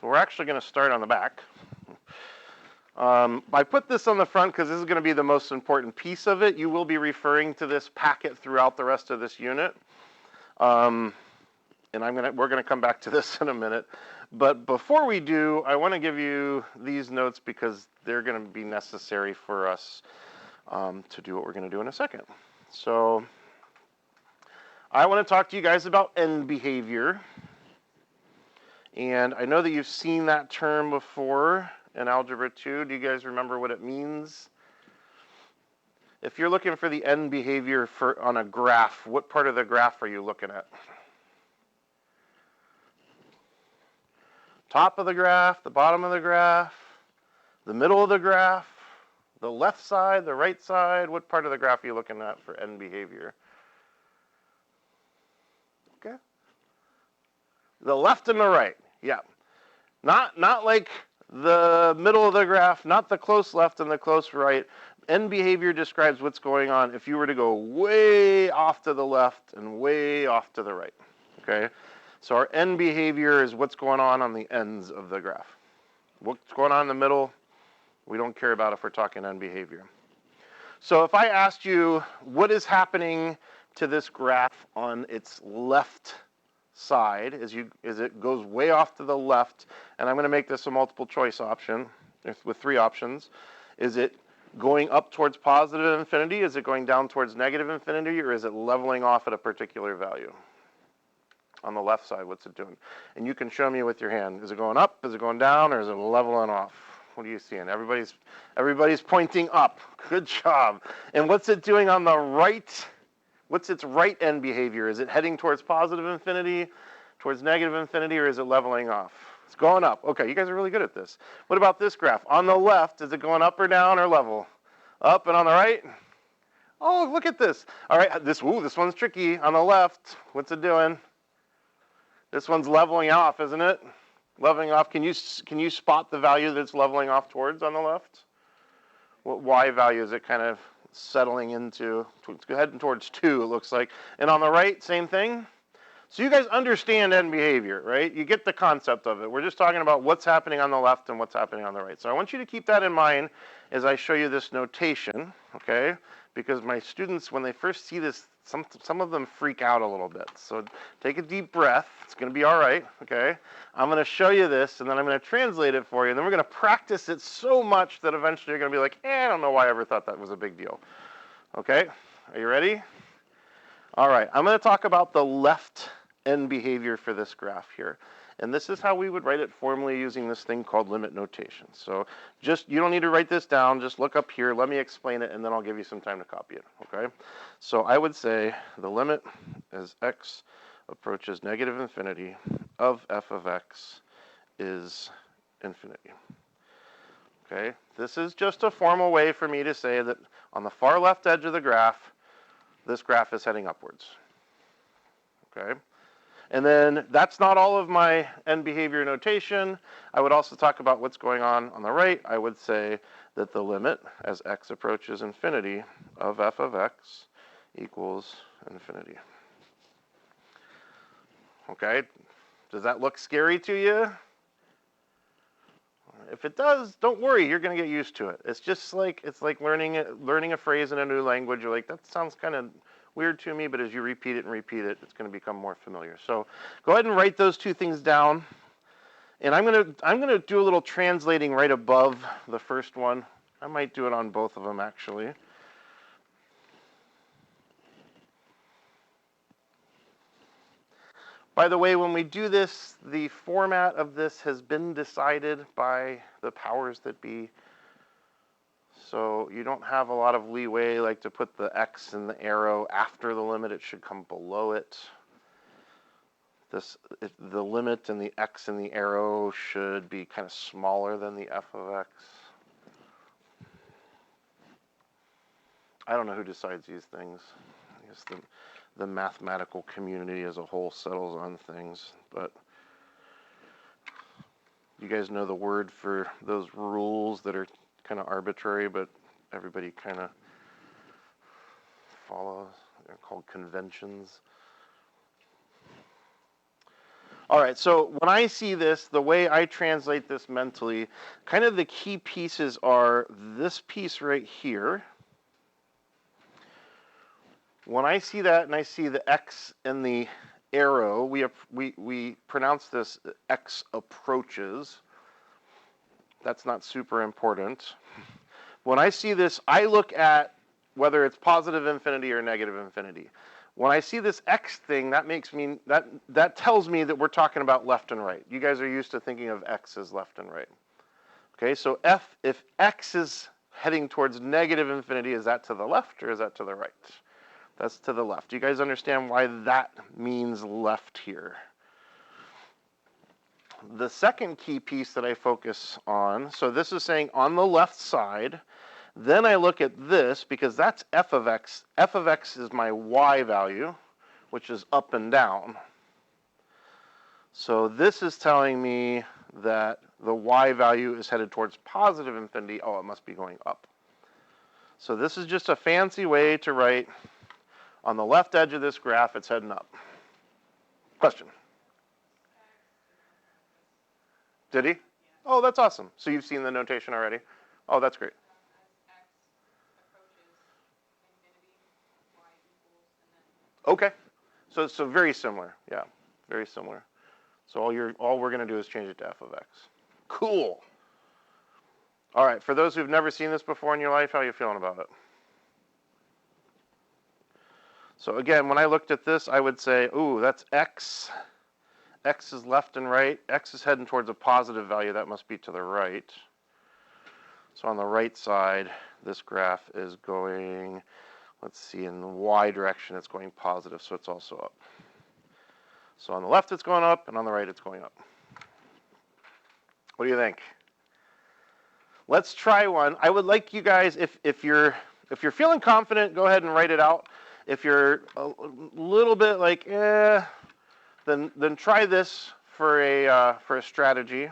we're actually going to start on the back. I put this on the front because this is going to be the most important piece of it. You will be referring to this packet throughout the rest of this unit. And we're going to come back to this in a minute. But before we do, I want to give you these notes because they're going to be necessary for us to do what we're going to do in a second. So I want to talk to you guys about end behavior. And I know that you've seen that term before in Algebra 2. Do you guys remember what it means? If you're looking for the end behavior on a graph, what part of the graph are you looking at? Top of the graph, the bottom of the graph, the middle of the graph, the left side, the right side? What part of the graph are you looking at for end behavior? Okay. The left and the right, yeah. Not like the middle of the graph, not the close left and the close right. End behavior describes what's going on if you were to go way off to the left and way off to the right, okay? So our end behavior is what's going on the ends of the graph. What's going on in the middle, we don't care about if we're talking end behavior. So if I asked you what is happening to this graph on its left side as it goes way off to the left, and I'm going to make this a multiple choice option with 3 options. Is it going up towards positive infinity? Is it going down towards negative infinity? Or is it leveling off at a particular value? On the left side, what's it doing? And you can show me with your hand. Is it going up? Is it going down? Or is it leveling off? What are you seeing? Everybody's pointing up. Good job. And what's it doing on the right? What's its right end behavior? Is it heading towards positive infinity, towards negative infinity, or is it leveling off? It's going up. Okay, you guys are really good at this. What about this graph? On the left, is it going up or down or level? Up, and on the right? Oh, look at this. All right, this one's tricky. On the left, what's it doing? This one's leveling off, isn't it? Leveling off. Can you spot the value that's leveling off towards on the left? What y value is it kind of settling into? It's heading towards 2, it looks like. And on the right, same thing. So you guys understand end behavior, right? You get the concept of it. We're just talking about what's happening on the left and what's happening on the right. So I want you to keep that in mind as I show you this notation, okay? Because my students, when they first see this, some of them freak out a little bit. So take a deep breath. It's going to be all right, okay? I'm going to show you this, and then I'm going to translate it for you. And then we're going to practice it so much that eventually you're going to be like, I don't know why I ever thought that was a big deal. Okay? Are you ready? All right. I'm going to talk about the left end behavior for this graph here. And this is how we would write it formally using this thing called limit notation. So you don't need to write this down, just look up here, let me explain it, and then I'll give you some time to copy it, okay? So I would say the limit as x approaches negative infinity of f of x is infinity. Okay, this is just a formal way for me to say that on the far left edge of the graph, this graph is heading upwards, okay? And then that's not all of my end behavior notation. I would also talk about what's going on the right. I would say that the limit as x approaches infinity of f of x equals infinity. Okay, does that look scary to you? If it does, don't worry, you're going to get used to it. It's just like learning a phrase in a new language. You're like, that sounds kind of weird to me, but as you repeat it and repeat it, it's going to become more familiar. So go ahead and write those 2 things down. And I'm going to do a little translating right above the first one. I might do it on both of them, actually. By the way, when we do this, the format of this has been decided by the powers that be. So you don't have a lot of leeway, like to put the x and the arrow after the limit. It should come below it. The limit and the x and the arrow should be kind of smaller than the f of x. I don't know who decides these things. I guess the mathematical community as a whole settles on things. But you guys know the word for those rules that are kind of arbitrary, but everybody kind of follows. They're called conventions. All right, so when I see this, the way I translate this mentally, kind of the key pieces are this piece right here. When I see that and I see the X and the arrow, we pronounce this X approaches. That's not super important. When I see this, I look at whether it's positive infinity or negative infinity. When I see this X thing, that tells me that we're talking about left and right. You guys are used to thinking of X as left and right. Okay, so if X is heading towards negative infinity, is that to the left or is that to the right? That's to the left. Do you guys understand why that means left here? The second key piece that I focus on, so this is saying on the left side, then I look at this because that's f of x. F of x is my y value, which is up and down. So this is telling me that the y value is headed towards positive infinity. Oh, it must be going up. So this is just a fancy way to write on the left edge of this graph, it's heading up. Question? Did he? Oh, that's awesome. So you've seen the notation already? Oh, that's great. Okay. So very similar. Yeah, very similar. So all we're going to do is change it to f of x. Cool. All right. For those who've never seen this before in your life, how are you feeling about it? So again, when I looked at this, I would say, ooh, that's x. X is left and right. X is heading towards a positive value. That must be to the right. So on the right side, this graph is going, let's see, in the y direction, it's going positive, so it's also up. So on the left, it's going up, and on the right, it's going up. What do you think? Let's try one. I would like you guys, if you're feeling confident, go ahead and write it out. If you're a little bit like, then try this for a strategy.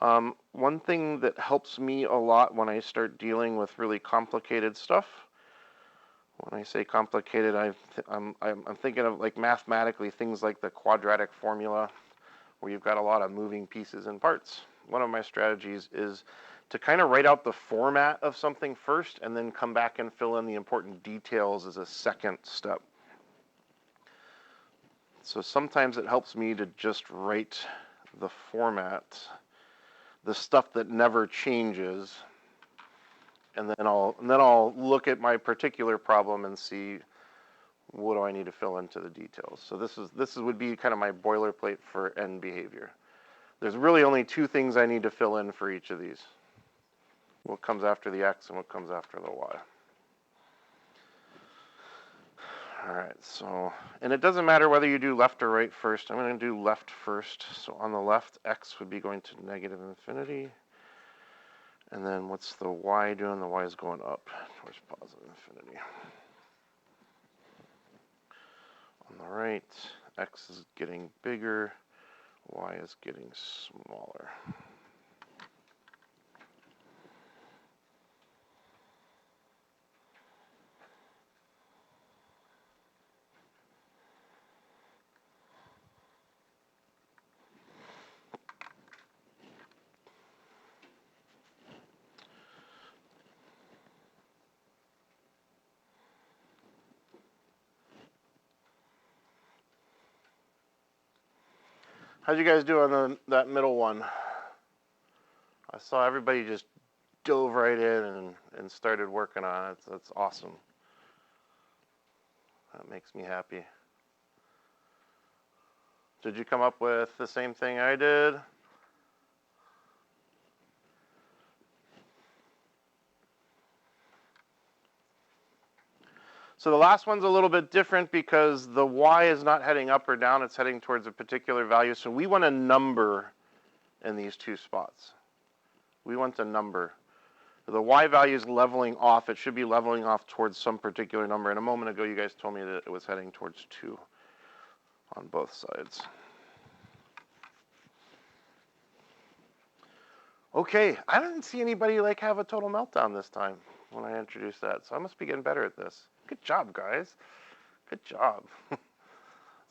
One thing that helps me a lot when I start dealing with really complicated stuff. When I say complicated, I'm thinking of like mathematically things like the quadratic formula, where you've got a lot of moving pieces and parts. One of my strategies is to kind of write out the format of something first and then come back and fill in the important details as a second step. So sometimes it helps me to just write the format, the stuff that never changes, and then I'll look at my particular problem and see what do I need to fill into the details. So this would be kind of my boilerplate for end behavior. There's really only two things I need to fill in for each of these. What comes after the x and what comes after the y. All right, so, and it doesn't matter whether you do left or right first. I'm going to do left first. So on the left, x would be going to negative infinity. And then what's the y doing? The y is going up towards positive infinity. On the right, x is getting bigger, y is getting smaller. How'd you guys do on that middle one? I saw everybody just dove right in and started working on it. That's awesome. That makes me happy. Did you come up with the same thing I did? So the last one's a little bit different because the y is not heading up or down, it's heading towards a particular value. So we want a number in these two spots. We want a number. The y value is leveling off. It should be leveling off towards some particular number. And a moment ago, you guys told me that it was heading towards 2 on both sides. Okay, I didn't see anybody like have a total meltdown this time when I introduced that. So I must be getting better at this. Good job, guys. Good job.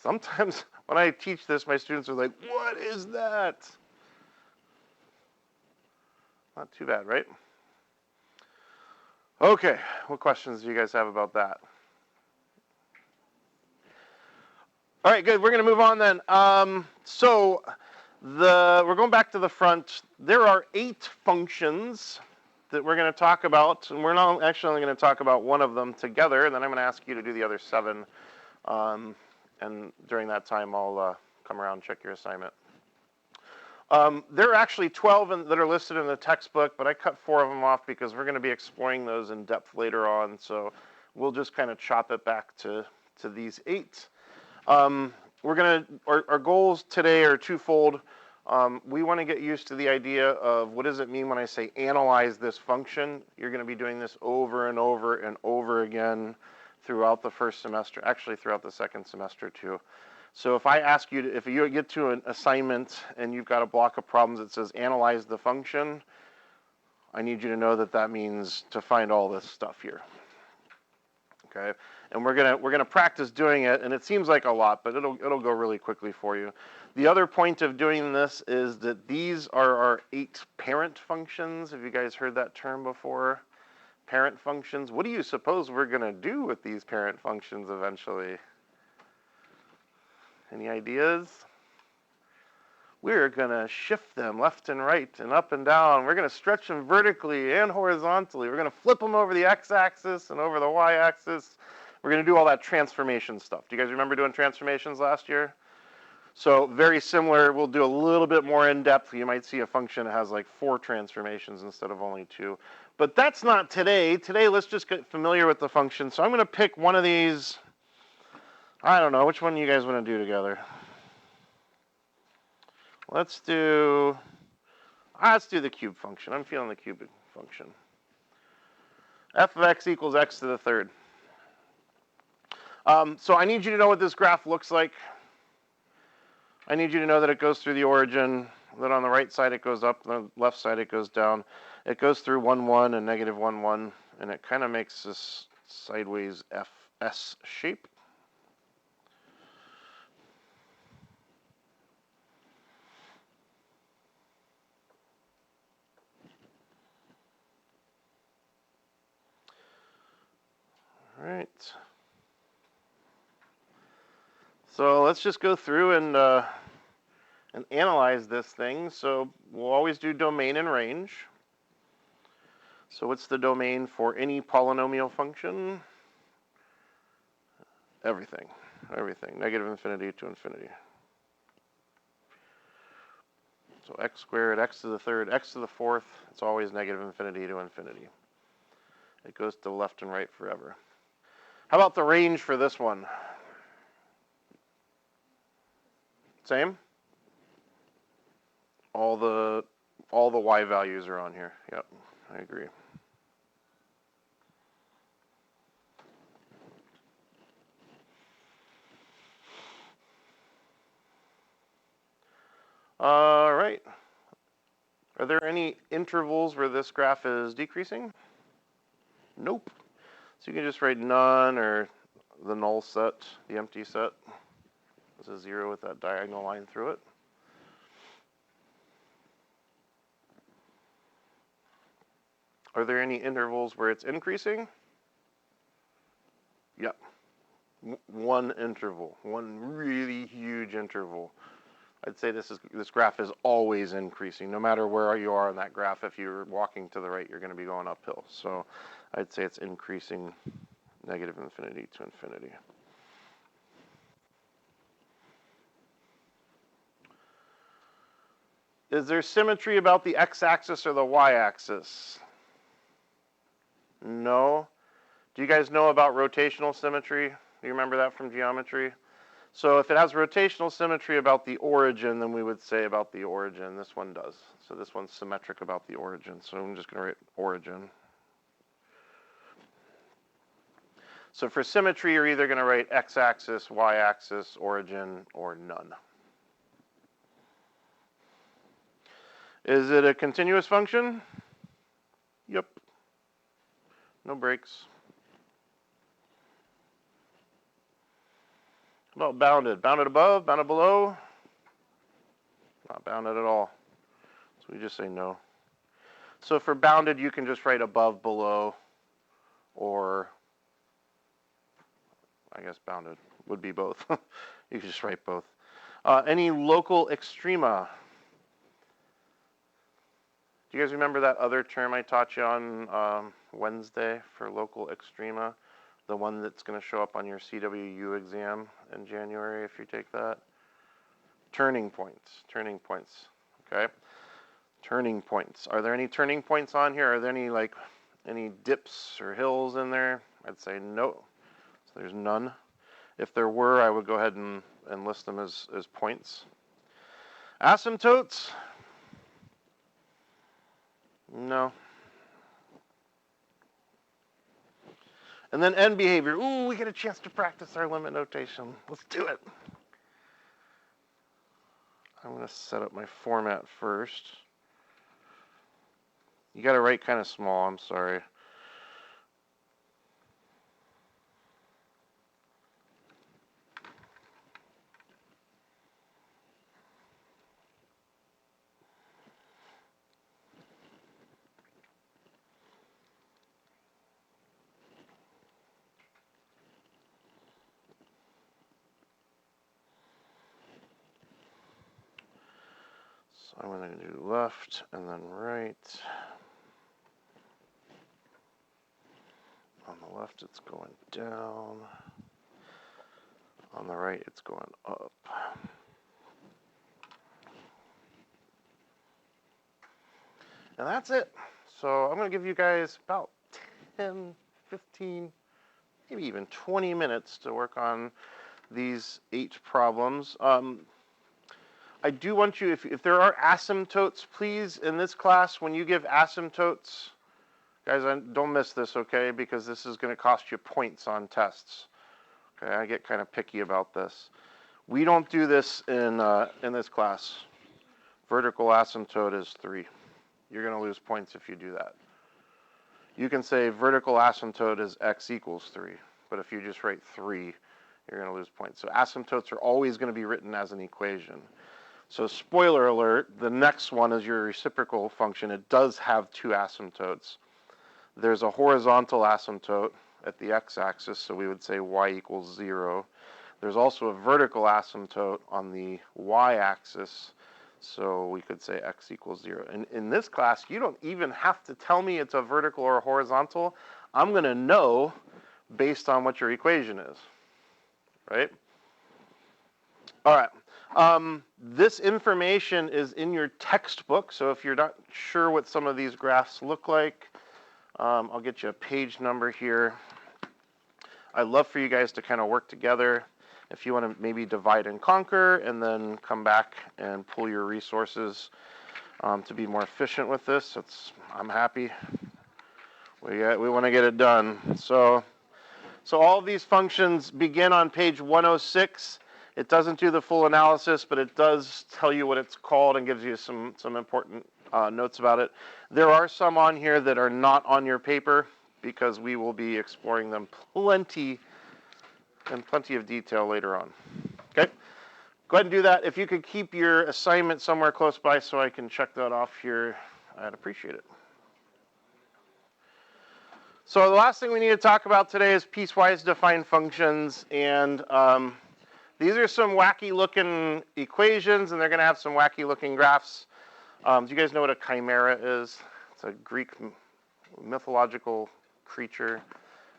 Sometimes when I teach this, my students are like, what is that? Not too bad, right? Okay, what questions do you guys have about that? All right, good. We're going to move on then. We're going back to the front. There are 8 functions that we're going to talk about, and we're not actually only going to talk about one of them together, and then I'm going to ask you to do the other 7. And during that time, I'll come around and check your assignment. There are actually 12 that are listed in the textbook, but I cut 4 of them off because we're going to be exploring those in depth later on. So we'll just kind of chop it back to these 8. Our goals today are twofold. We want to get used to the idea of what does it mean when I say analyze this function. You're going to be doing this over and over and over again throughout the first semester, actually throughout the second semester too. So if I ask you, if you get to an assignment and you've got a block of problems that says analyze the function, I need you to know that that means to find all this stuff here. Okay, and we're gonna practice doing it, and it seems like a lot, but it'll go really quickly for you. The other point of doing this is that these are our 8 parent functions. Have you guys heard that term before? Parent functions. What do you suppose we're gonna do with these parent functions eventually? Any ideas? We're gonna shift them left and right and up and down. We're gonna stretch them vertically and horizontally. We're gonna flip them over the x-axis and over the y-axis. We're gonna do all that transformation stuff. Do you guys remember doing transformations last year? So very similar. We'll do a little bit more in depth. You might see a function that has like 4 transformations instead of only 2. But that's not today. Today, let's just get familiar with the function. So I'm gonna pick one of these. I don't know, which one do you guys want to do together? Let's do the cube function. I'm feeling the cube function. F of x equals x to the 3rd. So I need you to know what this graph looks like. I need you to know that it goes through the origin, that on the right side it goes up, on the left side it goes down. It goes through 1, 1 and negative 1, 1, and it kind of makes this sideways FS shape. All right. So let's just go through and analyze this thing. So we'll always do domain and range. So what's the domain for any polynomial function? Everything. Negative infinity to infinity. So x squared, x to the 3rd, x to the 4th, it's always negative infinity to infinity. It goes to the left and right forever. How about the range for this one? Same? All the y values are on here. Yep, I agree. All right. Are there any intervals where this graph is decreasing? Nope. So you can just write none or the null set, the empty set. This is 0 with that diagonal line through it. Are there any intervals where it's increasing? Yep. One interval, one really huge interval. I'd say this graph is always increasing. No matter where you are on that graph, if you're walking to the right, you're going to be going uphill. So I'd say it's increasing negative infinity to infinity. Is there symmetry about the x-axis or the y-axis? No. Do you guys know about rotational symmetry? Do you remember that from geometry? So if it has rotational symmetry about the origin, then we would say about the origin. This one does. So this one's symmetric about the origin. So I'm just going to write origin. So for symmetry, you're either going to write x-axis, y-axis, origin, or none. Is it a continuous function? Yep. No breaks. What about bounded? Bounded above, bounded below? Not bounded at all. So we just say no. So for bounded, you can just write above, below, or I guess bounded would be both. You can just write both. Any local extrema? Do you guys remember that other term I taught you on Wednesday for local extrema? The one that's going to show up on your CWU exam in January if you take that? Turning points. Turning points. Okay? Turning points. Are there any turning points on here? Are there any dips or hills in there? I'd say no. So there's none. If there were, I would go ahead and list them as points. Asymptotes? No. And then end behavior. Ooh, we get a chance to practice our limit notation. Let's do it. I'm going to set up my format first. You got to write kind of small, I'm sorry. So I'm going to do left and then right. On the left, it's going down. On the right, it's going up. And that's it. So I'm going to give you guys about 10, 15, maybe even 20 minutes to work on these 8 problems. I do want you, if there are asymptotes, please, in this class, when you give asymptotes, guys, don't miss this, okay? Because this is going to cost you points on tests. Okay, I get kind of picky about this. We don't do this in this class. Vertical asymptote is 3. You're going to lose points if you do that. You can say vertical asymptote is x equals 3, but if you just write 3, you're going to lose points. So asymptotes are always going to be written as an equation. So spoiler alert, the next one is your reciprocal function. It does have 2 asymptotes. There's a horizontal asymptote at the x-axis, so we would say y equals 0. There's also a vertical asymptote on the y-axis, so we could say x equals 0. And in this class, you don't even have to tell me it's a vertical or a horizontal. I'm going to know based on what your equation is, right? All right. This information is in your textbook, so if you're not sure what some of these graphs look like, I'll get you a page number here. I'd love for you guys to kind of work together. If you want to maybe divide and conquer and then come back and pull your resources to be more efficient with this, I'm happy. We want to get it done. So all of these functions begin on page 106. It doesn't do the full analysis, but it does tell you what it's called and gives you some important notes about it. There are some on here that are not on your paper because we will be exploring them plenty of detail later on. Okay? Go ahead and do that. If you could keep your assignment somewhere close by so I can check that off here, I'd appreciate it. So the last thing we need to talk about today is piecewise-defined functions, and these are some wacky-looking equations, and they're going to have some wacky-looking graphs. Do you guys know what a chimera is? It's a Greek mythological creature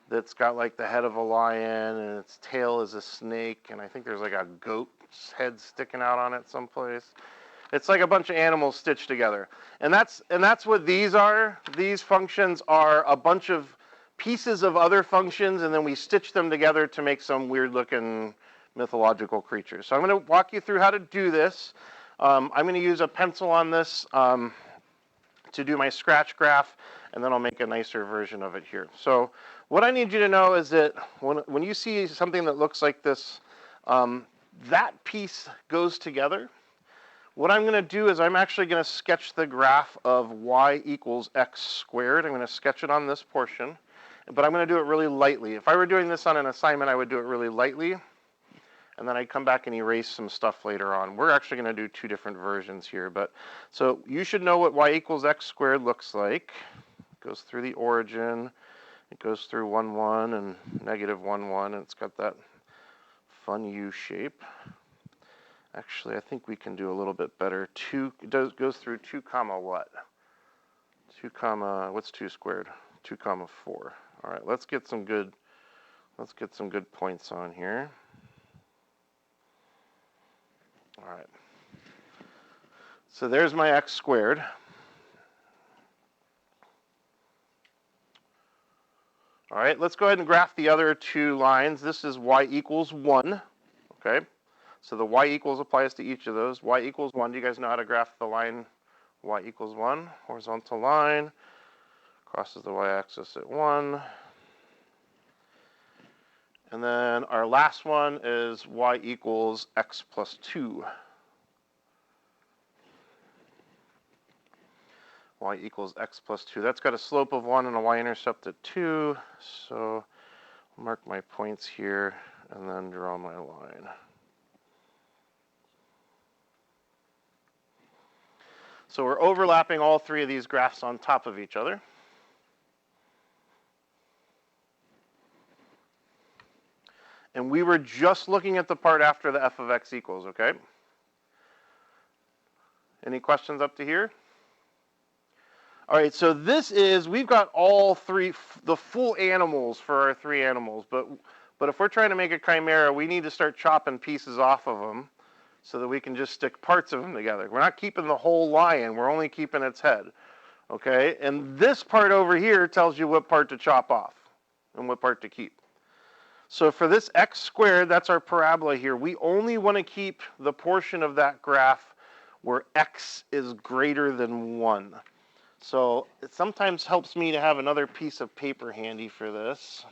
that's got like the head of a lion, and its tail is a snake, and I think there's like a goat's head sticking out on it someplace. It's like a bunch of animals stitched together. And that's what these are. These functions are a bunch of pieces of other functions, and then we stitch them together to make some weird-looking mythological creature. So I'm going to walk you through how to do this. I'm going to use a pencil on this to do my scratch graph, and then I'll make a nicer version of it here. So what I need you to know is that when you see something that looks like this, that piece goes together. What I'm going to do is I'm actually going to sketch the graph of y equals x squared. I'm going to sketch it on this portion, but I'm going to do it really lightly. If I were doing this on an assignment, I would do it really lightly. and then I come back and erase some stuff later on. We're actually going to do two different versions here, but so you should know what y equals x squared looks like. It goes through the origin, it goes through 1, 1 and negative 1, 1, and it's got that fun U shape. Actually, I think we can do a little bit better. Goes through 2 comma what? 2 comma, what's 2 squared? 2 comma 4. All right, let's get some good points on here. All right. So there's my x squared. All right, let's go ahead and graph the other 2 lines. This is y equals 1, okay? So the y equals applies to each of those. Y equals 1, do you guys know how to graph the line y equals 1? Horizontal line, crosses the y-axis at 1. And then our last one is y equals x plus 2. Y equals x plus 2. That's got a slope of 1 and a y-intercept at 2. So I'll mark my points here and then draw my line. So we're overlapping all 3 of these graphs on top of each other. And we were just looking at the part after the f of x equals, okay? Any questions up to here? All right, so this is, we've got all 3, the full animals for our 3 animals, but if we're trying to make a chimera, we need to start chopping pieces off of them so that we can just stick parts of them together. We're not keeping the whole lion, we're only keeping its head, okay? And this part over here tells you what part to chop off and what part to keep. So for this x squared, that's our parabola here, we only want to keep the portion of that graph where x is greater than 1. So it sometimes helps me to have another piece of paper handy for this.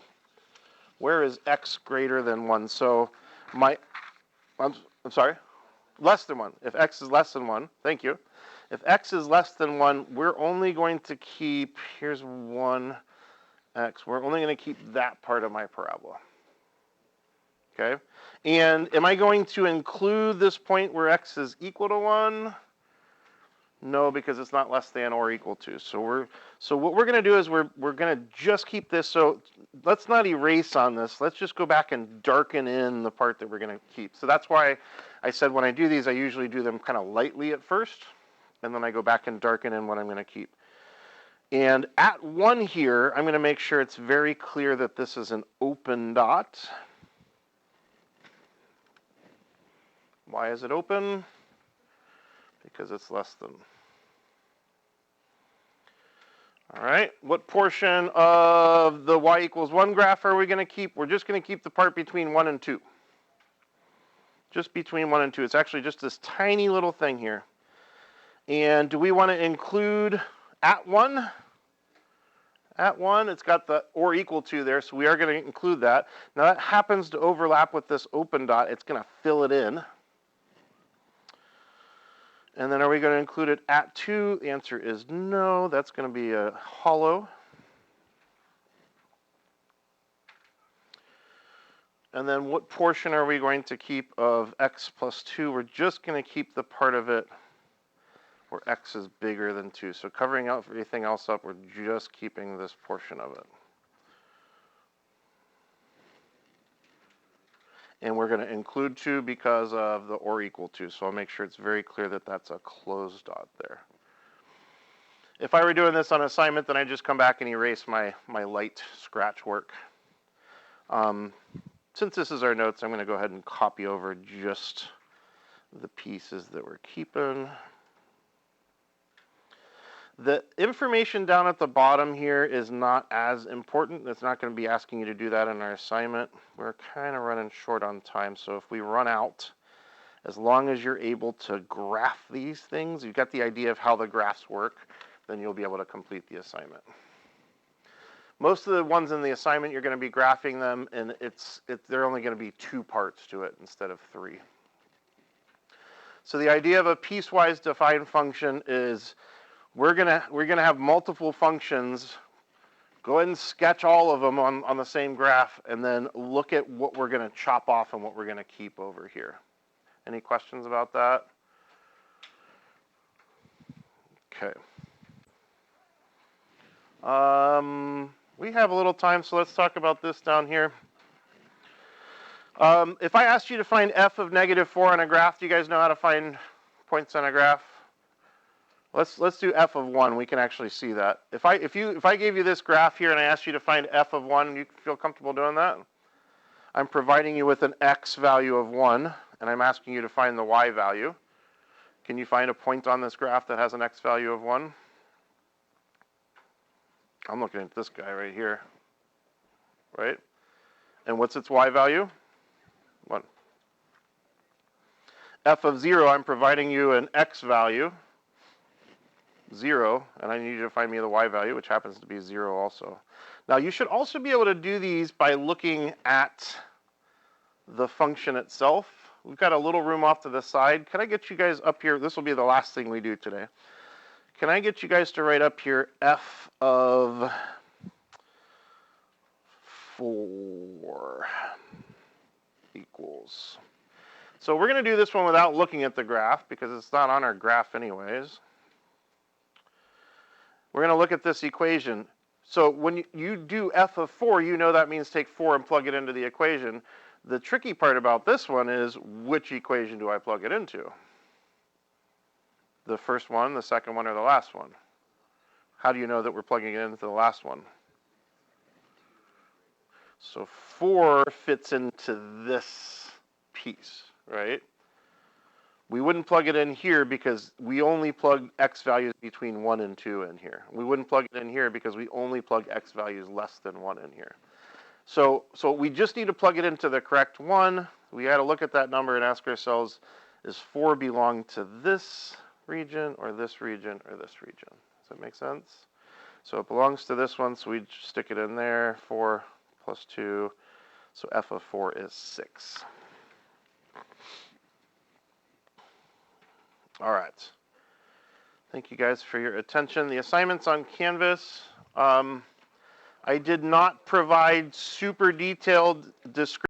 Where is x greater than 1? So I'm sorry? Less than 1. If x is less than 1, thank you. If x is less than 1, we're only going to keep, here's 1x, we're only going to keep that part of my parabola. Okay? And am I going to include this point where x is equal to 1? No, because it's not less than or equal to. So what we're going to do is we're going to just keep this. So let's not erase on this. Let's just go back and darken in the part that we're going to keep. So that's why I said when I do these, I usually do them kind of lightly at first, and then I go back and darken in what I'm going to keep. And at 1 here, I'm going to make sure it's very clear that this is an open dot. Why is it open? Because it's less than. All right, what portion of the y equals 1 graph are we going to keep? We're just going to keep the part between 1 and 2. Just between 1 and 2. It's actually just this tiny little thing here. And do we want to include at 1? At 1, it's got the or equal to there, so we are going to include that. Now that happens to overlap with this open dot. It's going to fill it in. And then are we going to include it at 2? The answer is no. That's going to be a hollow. And then what portion are we going to keep of x plus 2? We're just going to keep the part of it where x is bigger than 2. So covering out everything else up, we're just keeping this portion of it. And we're going to include 2 because of the or equal to. So I'll make sure it's very clear that that's a closed dot there. If I were doing this on assignment, then I'd just come back and erase my light scratch work. Since this is our notes, I'm going to go ahead and copy over just the pieces that we're keeping. The information down at the bottom here is not as important. It's not going to be asking you to do that in our assignment. We're kind of running short on time, so if we run out, as long as you're able to graph these things, you've got the idea of how the graphs work, then you'll be able to complete the assignment. Most of the ones in the assignment, you're going to be graphing them, and they're only going to be 2 parts to it instead of 3. So the idea of a piecewise defined function is we're gonna have multiple functions Go ahead and sketch all of them on the same graph, and then look at what we're going to chop off and what we're going to keep over here. Any questions about that? Okay. We have a little time, so let's talk about this down here. If I asked you to find f of -4 on a graph, do you guys know how to find points on a graph? Let's do f of 1. We can actually see that. If I gave you this graph here and I asked you to find f of 1, you feel comfortable doing that? I'm providing you with an x value of 1, and I'm asking you to find the y value. Can you find a point on this graph that has an x value of 1? I'm looking at this guy right here, right? And what's its y value? 1. F of 0, I'm providing you an x value, 0, and I need you to find me the y value, which happens to be 0 also. Now, you should also be able to do these by looking at the function itself. We've got a little room off to the side. Can I get you guys up here? This will be the last thing we do today. Can I get you guys to write up here f of 4 equals. So we're going to do this one without looking at the graph because it's not on our graph anyways. We're going to look at this equation. So when you do f of 4, you know that means take 4 and plug it into the equation. The tricky part about this one is which equation do I plug it into? The first one, the second one, or the last one? How do you know that we're plugging it into the last one? So 4 fits into this piece, right? We wouldn't plug it in here because we only plug x values between 1 and 2 in here. We wouldn't plug it in here because we only plug x values less than 1 in here. So we just need to plug it into the correct one. We got to look at that number and ask ourselves, does 4 belong to this region or this region or this region? Does that make sense? So it belongs to this one, so we stick it in there, 4 plus 2. So f of 4 is 6. All right. Thank you guys for your attention. The assignment's on Canvas. I did not provide super detailed description